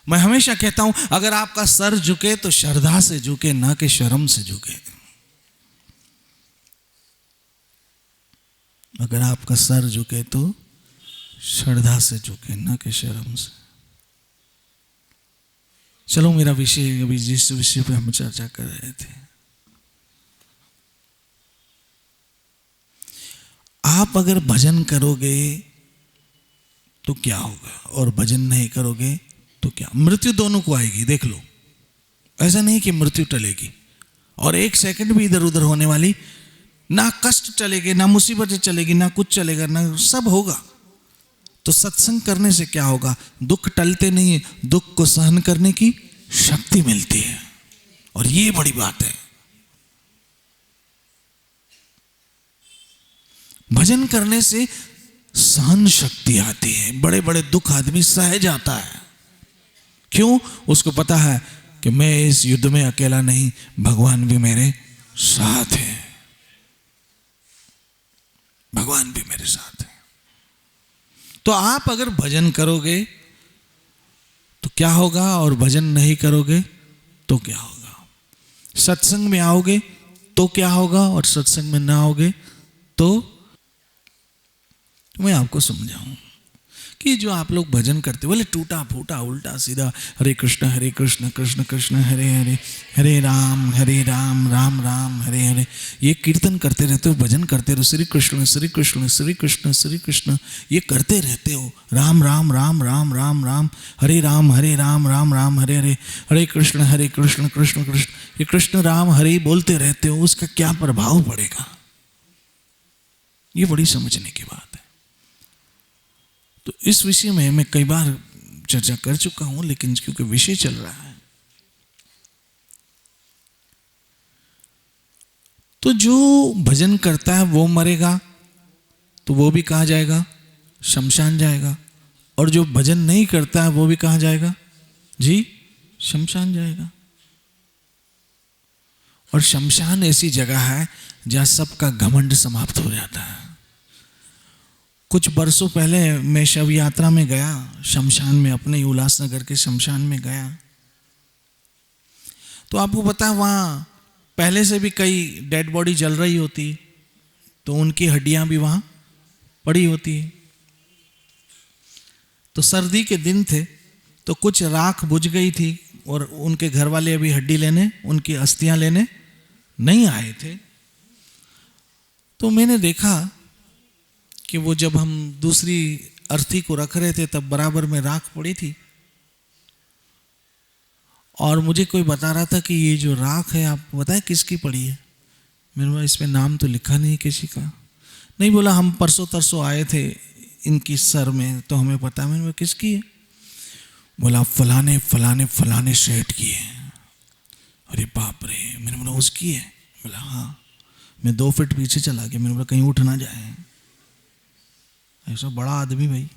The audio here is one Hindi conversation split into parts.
मैं हमेशा कहता हूं, अगर आपका सर झुके तो श्रद्धा से झुके, ना कि शर्म से झुके। अगर आपका सर झुके तो श्रद्धा से झुके, ना कि शर्म से। चलो, मेरा विषय अभी जिस विषय पे हम चर्चा कर रहे थे, आप अगर भजन करोगे तो क्या होगा और भजन नहीं करोगे तो क्या? मृत्यु दोनों को आएगी, देख लो। ऐसा नहीं कि मृत्यु टलेगी, और एक सेकंड भी इधर उधर होने वाली ना, कष्ट चलेगी ना, मुसीबतें चलेगी ना, कुछ चलेगा ना, सब होगा। तो सत्संग करने से क्या होगा? दुख टलते नहीं है, दुख को सहन करने की शक्ति मिलती है, और ये बड़ी बात है। भजन करने से सहन शक्ति आती है। बड़े बड़े दुख आदमी सह जाता है। क्यों? उसको पता है कि मैं इस युद्ध में अकेला नहीं, भगवान भी मेरे साथ है, भगवान भी मेरे साथ है। तो आप अगर भजन करोगे तो क्या होगा, और भजन नहीं करोगे तो क्या होगा? सत्संग में आओगे तो क्या होगा, और सत्संग में ना आओगे तो मैं आपको समझाऊं कि जो आप लोग भजन करते बोले टूटा फूटा उल्टा सीधा, हरे कृष्ण कृष्ण कृष्ण हरे हरे, हरे राम राम राम हरे हरे, ये कीर्तन करते रहते हो, भजन करते रहो, श्री कृष्ण श्री कृष्ण श्री कृष्ण श्री कृष्ण, ये करते रहते हो, राम राम राम राम राम राम, हरे राम राम राम हरे हरे, हरे कृष्ण कृष्ण कृष्ण, ये कृष्ण राम हरे बोलते रहते हो, उसका क्या प्रभाव पड़ेगा? ये बड़ी समझने की बात है। तो इस विषय में मैं कई बार चर्चा कर चुका हूं, लेकिन क्योंकि विषय चल रहा है, तो जो भजन करता है वो मरेगा तो वो भी कहाँ जाएगा? शमशान जाएगा। और जो भजन नहीं करता है वो भी कहाँ जाएगा? जी, शमशान जाएगा। और शमशान ऐसी जगह है जहां सबका घमंड समाप्त हो जाता है। कुछ बरसों पहले मैं शव यात्रा में गया, शमशान में, अपने ही उल्लासनगर के शमशान में गया। तो आपको पता है वहाँ पहले से भी कई डेड बॉडी जल रही होती, तो उनकी हड्डियां भी वहाँ पड़ी होती। तो सर्दी के दिन थे, तो कुछ राख बुझ गई थी, और उनके घर वाले अभी हड्डी लेने, उनकी अस्थियां लेने नहीं आए थे। तो मैंने देखा कि वो जब हम दूसरी अर्थी को रख रहे थे तब बराबर में राख पड़ी थी, और मुझे कोई बता रहा था कि ये जो राख है, आपको पता है किसकी पड़ी है? मैंने बोला इसमें नाम तो लिखा नहीं किसी का। नहीं, बोला हम परसों तरसों आए थे इनकी सर में, तो हमें पता है। मैंने बोला किसकी है? बोला फलाने फलाने फलाने सेठ की है। अरे बाप रे! मैंने बोला उसकी है? बोला हाँ। मैं 2 फीट पीछे चला गया। मैंने बोला कहीं उठ ना जाए, ऐसा बड़ा आदमी भाई।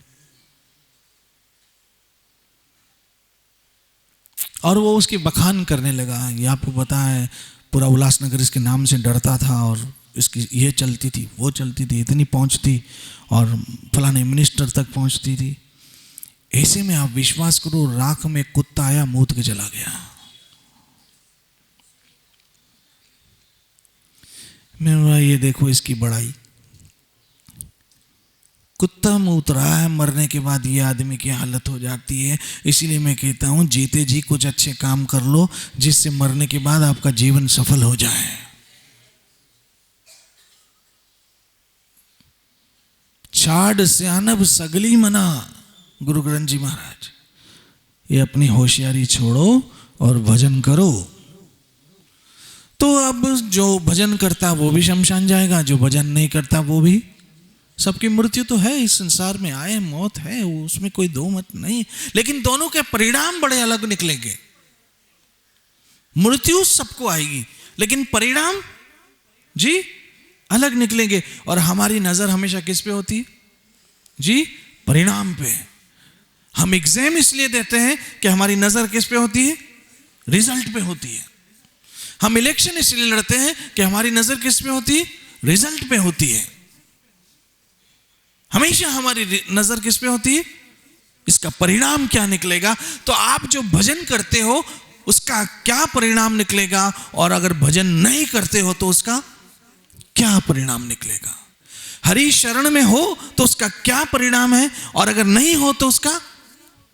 और वो उसकी बखान करने लगा। ये आपको पता है पूरा उल्लासनगर इसके नाम से डरता था, और इसकी ये चलती थी वो चलती थी, इतनी पहुंचती, और फलाने मिनिस्टर तक पहुंचती थी। ऐसे में आप विश्वास करो, राख में कुत्ता आया, मूत के चला गया। मैंने बोला ये देखो इसकी बड़ाई, कुत्ता मूत रहा है, मरने के बाद ये आदमी की हालत हो जाती है। इसीलिए मैं कहता हूं जीते जी कुछ अच्छे काम कर लो, जिससे मरने के बाद आपका जीवन सफल हो जाए। छाड़ स्यानब सगली मना, गुरु ग्रंथ जी महाराज। ये अपनी होशियारी छोड़ो और भजन करो। तो अब जो भजन करता वो भी शमशान जाएगा, जो भजन नहीं करता वो भी। सबकी मृत्यु तो है, इस संसार में आए मौत है, उसमें कोई दो मत नहीं, लेकिन दोनों के परिणाम बड़े अलग निकलेंगे। मृत्यु सबको आएगी, लेकिन परिणाम जी अलग निकलेंगे। और हमारी नजर हमेशा किस पे होती है जी? परिणाम पे। हम एग्जाम इसलिए देते हैं कि हमारी नजर किस पे होती है? रिजल्ट पे होती है। हम इलेक्शन इसलिए लड़ते हैं कि हमारी नजर किस पे होती है? रिजल्ट पे होती है। हमेशा हमारी नजर किस पे होती है? इसका परिणाम क्या निकलेगा। तो आप जो भजन करते हो उसका क्या परिणाम निकलेगा, और अगर भजन नहीं करते हो तो उसका क्या परिणाम निकलेगा। हरि शरण में हो तो उसका क्या परिणाम है, और अगर नहीं हो तो उसका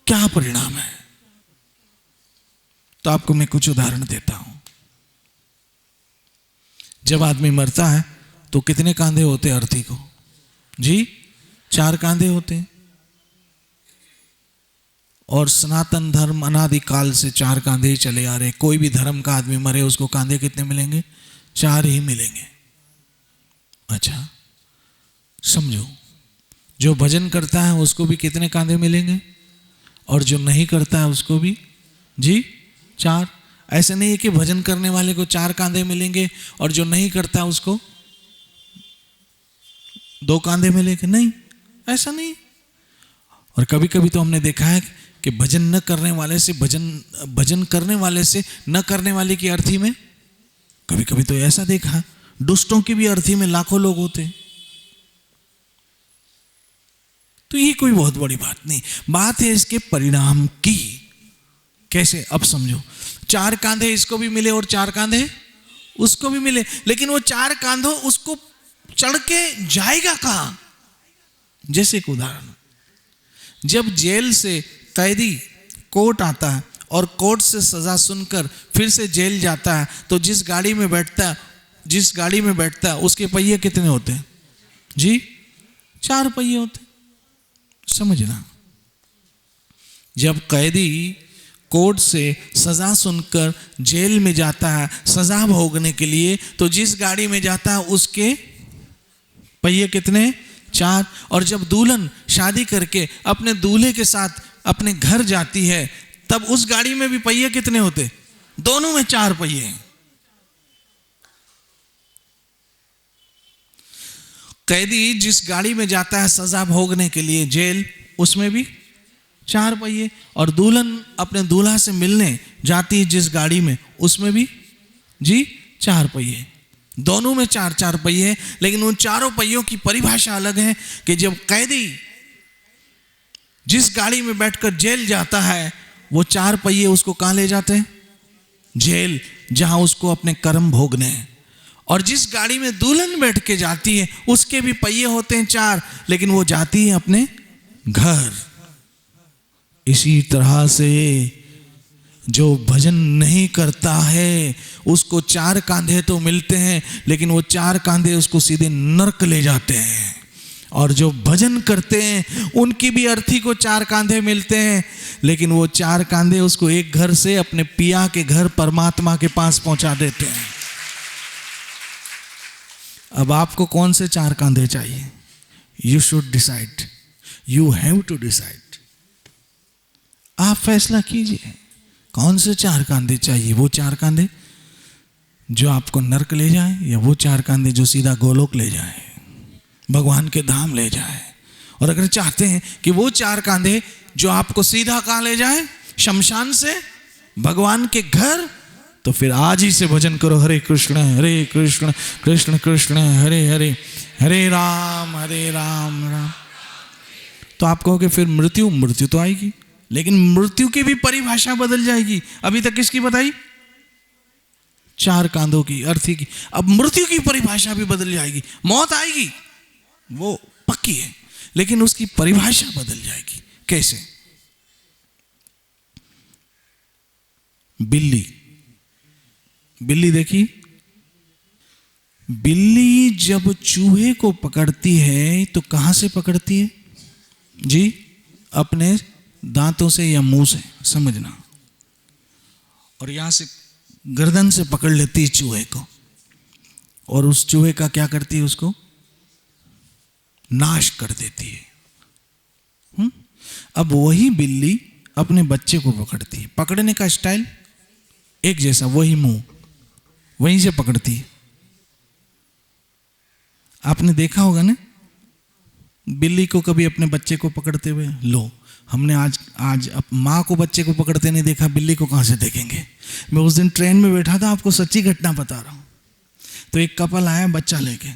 क्या परिणाम है। तो आपको मैं कुछ उदाहरण देता हूं। जब आदमी मरता है तो कितने कांधे होते हैं अर्थी को जी? 4 कांधे होते हैं। और सनातन धर्म अनादिकाल से 4 कांधे ही चले आ रहे। कोई भी धर्म का आदमी मरे उसको कांधे कितने मिलेंगे? 4 ही मिलेंगे। अच्छा समझो, जो भजन करता है उसको भी कितने कांधे मिलेंगे, और जो नहीं करता है उसको भी जी 4। ऐसे नहीं है कि भजन करने वाले को 4 कांधे मिलेंगे और जो नहीं करता उसको 2 कांधे मिलेंगे, नहीं, ऐसा नहीं। और कभी कभी तो हमने देखा है कि भजन न करने वाले से भजन करने वाले से न करने वाले की अर्थी में, कभी कभी तो ऐसा देखा, दुष्टों की भी अर्थी में लाखों लोग होते हैं। तो ये कोई बहुत बड़ी बात नहीं, बात है इसके परिणाम की। कैसे, अब समझो, 4 कांधे इसको भी मिले और 4 कांधे उसको भी मिले, लेकिन वो 4 कांधों उसको चढ़ के जाएगा कहां। जैसे एक उदाहरण, जब जेल से कैदी कोर्ट आता है और कोर्ट से सजा सुनकर फिर से जेल जाता है, तो जिस गाड़ी में बैठता है उसके पहिए कितने होते हैं जी? 4 पहिए होते। समझना, जब कैदी कोर्ट से सजा सुनकर जेल में जाता है सजा भोगने के लिए, तो जिस गाड़ी में जाता है उसके पहिए कितने? 4। और जब दुल्हन शादी करके अपने दूल्हे के साथ अपने घर जाती है, तब उस गाड़ी में भी पहिए कितने होते? दोनों में 4 पहिए हैं। कैदी जिस गाड़ी में जाता है सजा भोगने के लिए जेल, उसमें भी 4 पहिए, और दुल्हन अपने दूल्हा से मिलने जाती है जिस गाड़ी में, उसमें भी जी 4 पहिए। दोनों में 4-4 पहिए, लेकिन उन 4 पहियों की परिभाषा अलग है कि जब कैदी जिस गाड़ी में बैठकर जेल जाता है, वो 4 पहिए उसको कहां ले जाते हैं? जेल, जहां उसको अपने कर्म भोगने हैं। और जिस गाड़ी में दुल्हन बैठ के जाती है उसके भी पहिए होते हैं 4, लेकिन वो जाती है अपने घर। इसी तरह से जो भजन नहीं करता है उसको 4 कांधे तो मिलते हैं, लेकिन वो 4 कांधे उसको सीधे नरक ले जाते हैं। और जो भजन करते हैं उनकी भी अर्थी को 4 कांधे मिलते हैं, लेकिन वो 4 कांधे उसको एक घर से अपने पिया के घर परमात्मा के पास पहुंचा देते हैं। अब आपको कौन से 4 कांधे चाहिए? You should decide, you have to decide. आप फैसला कीजिए कौन से 4 कांधे चाहिए। वो 4 कांधे जो आपको नरक ले जाए, या वो 4 कांधे जो सीधा गोलोक ले जाए, भगवान के धाम ले जाए। और अगर चाहते हैं कि वो 4 कांधे जो आपको सीधा कहां ले जाए, शमशान से भगवान के घर, तो फिर आज ही से भजन करो, हरे कृष्ण कृष्ण कृष्ण हरे हरे, हरे राम राम। तो आप कहोगे फिर मृत्यु तो आएगी, लेकिन मृत्यु की भी परिभाषा बदल जाएगी। अभी तक किसकी बताई? 4 कांधों की, अर्थी की। अब मृत्यु की परिभाषा भी बदल जाएगी। मौत आएगी, वो पक्की है, लेकिन उसकी परिभाषा बदल जाएगी। कैसे? बिल्ली देखी, बिल्ली जब चूहे को पकड़ती है तो कहां से पकड़ती है जी? अपने दांतों से या मुंह से, समझना। और यहां से गर्दन से पकड़ लेती है चूहे को, और उस चूहे का क्या करती है? उसको नाश कर देती है। अब वही बिल्ली अपने बच्चे को पकड़ती है। पकड़ने का स्टाइल एक जैसा, वही मुंह, वहीं से पकड़ती है। आपने देखा होगा ना बिल्ली को कभी अपने बच्चे को पकड़ते हुए? लो, हमने आज अब माँ को बच्चे को पकड़ते नहीं देखा, बिल्ली को कहाँ से देखेंगे। मैं उस दिन ट्रेन में बैठा था, आपको सच्ची घटना बता रहा हूँ। तो एक कपल आया बच्चा लेके,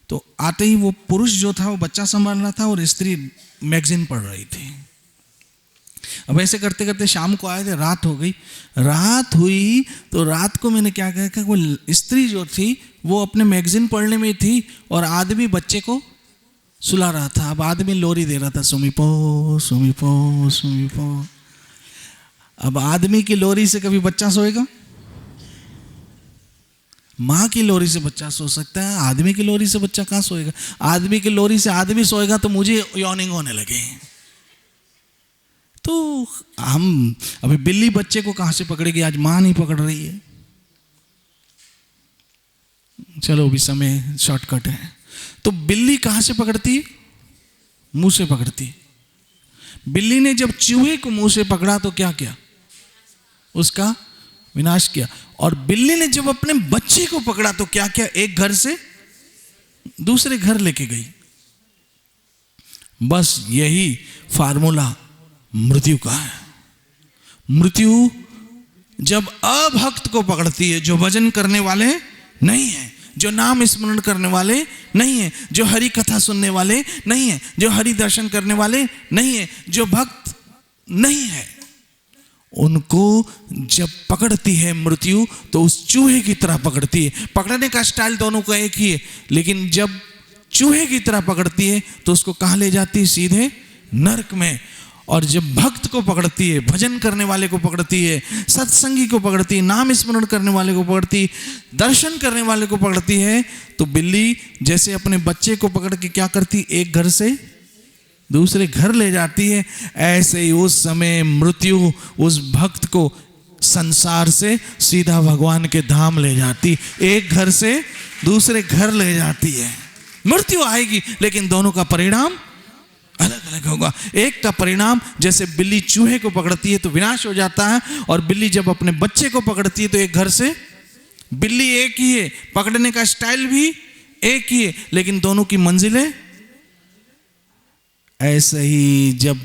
तो आते ही वो पुरुष जो था वो बच्चा संभाल रहा था और स्त्री मैगजीन पढ़ रही थी। अब ऐसे करते करते शाम को आए थे, रात हो गई। रात हुई तो रात को मैंने क्या कहा कि वो स्त्री जो थी वो अपने मैगजीन पढ़ने में थी और आदमी बच्चे को सुला रहा था। अब आदमी लोरी दे रहा था, सुमी पो सुमी पो सुमी पो। अब आदमी की लोरी से कभी बच्चा सोएगा? माँ की लोरी से बच्चा सो सकता है, आदमी की लोरी से बच्चा कहाँ सोएगा? आदमी की लोरी से आदमी सोएगा तो मुझे यॉर्निंग होने लगे। तो हम अभी बिल्ली बच्चे को कहां से पकड़ेगी? आज मां नहीं पकड़ रही है। चलो अभी समय शॉर्टकट है। तो बिल्ली कहां से पकड़ती है? मुंह से पकड़ती है। बिल्ली ने जब चूहे को मुंह से पकड़ा तो क्या किया? उसका विनाश किया। और बिल्ली ने जब अपने बच्चे को पकड़ा तो क्या किया? एक घर से दूसरे घर लेके गई। बस यही फार्मूला मृत्यु का है। मृत्यु जब अभक्त को पकड़ती है, जो भजन करने वाले नहीं है, जो नाम स्मरण करने वाले नहीं है, जो हरि कथा सुनने वाले नहीं है, जो हरि दर्शन करने वाले नहीं है, जो भक्त नहीं है, उनको जब पकड़ती है मृत्यु तो उस चूहे की तरह पकड़ती है। पकड़ने का स्टाइल दोनों का एक ही है, लेकिन जब चूहे की तरह पकड़ती है तो उसको कहां ले जाती है? सीधे नरक में। और जब भक्त को पकड़ती है, भजन करने वाले को पकड़ती है, सत्संगी को पकड़ती है, नाम स्मरण करने वाले को पकड़ती है, दर्शन करने वाले को पकड़ती है, तो बिल्ली जैसे अपने बच्चे को पकड़ के क्या करती? एक घर से दूसरे घर ले जाती है। ऐसे ही उस समय मृत्यु उस भक्त को संसार से सीधा भगवान के धाम ले जाती, एक घर से दूसरे घर ले जाती है। मृत्यु आएगी लेकिन दोनों का परिणाम अलग अलग होगा। एक का परिणाम जैसे बिल्ली चूहे को पकड़ती है तो विनाश हो जाता है, और बिल्ली जब अपने बच्चे को पकड़ती है तो एक घर से, बिल्ली एक ही है, पकड़ने का स्टाइल भी एक ही है, लेकिन दोनों की मंजिलें। ऐसे ही जब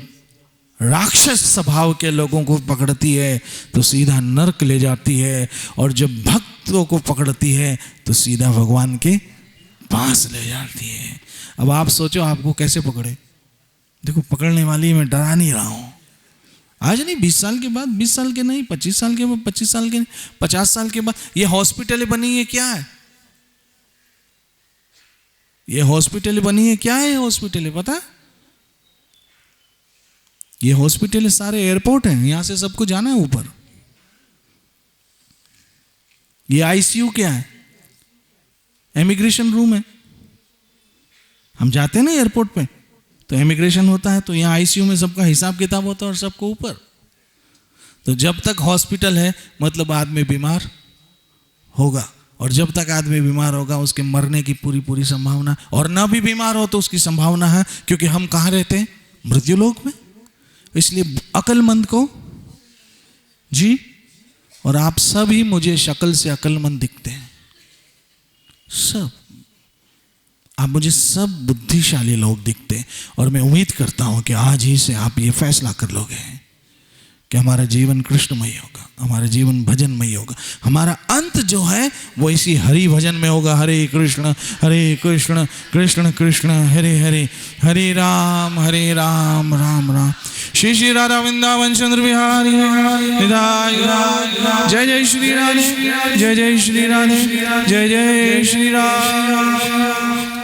राक्षस स्वभाव के लोगों को पकड़ती है तो सीधा नरक ले जाती है, और जब भक्तों को पकड़ती है तो सीधा भगवान के पास ले जाती है। अब आप सोचो आपको कैसे पकड़े? देखो, पकड़ने वाली मैं डरा नहीं रहा हूं। आज नहीं, 20 साल के बाद, 20 साल के नहीं, 25 साल के बाद, 25 साल के नहीं, 50 साल के बाद ये हॉस्पिटल बनी है। क्या है ये हॉस्पिटल बनी है? क्या है हॉस्पिटल? पता? ये हॉस्पिटल सारे एयरपोर्ट हैं, यहां से सबको जाना है ऊपर। ये आईसीयू क्या है? इमिग्रेशन रूम है। हम जाते हैं ना एयरपोर्ट पे तो इमिग्रेशन होता है, तो यहाँ आईसीयू में सबका हिसाब किताब होता है और सबको ऊपर। तो जब तक हॉस्पिटल है मतलब आदमी बीमार होगा, और जब तक आदमी बीमार होगा उसके मरने की पूरी पूरी संभावना, और ना भी बीमार हो तो उसकी संभावना है, क्योंकि हम कहाँ रहते हैं? मृत्यु लोक में। इसलिए अकलमंद को जी, और आप सब ही मुझे शक्ल से अकलमंद दिखते हैं, सब आप मुझे सब बुद्धिशाली लोग दिखते हैं, और मैं उम्मीद करता हूं कि आज ही से आप ये फैसला कर लोगे कि हमारा जीवन कृष्णमय होगा, हमारा जीवन भजनमय होगा, हमारा अंत जो है वो इसी हरि भजन में होगा। हरे कृष्ण कृष्ण कृष्ण हरे हरे, हरे राम राम राम। श्री श्री राधा वृंदावन चंद्र बिहारी जय जय श्री राधे, जय जय श्री राधे, जय जय श्री राम।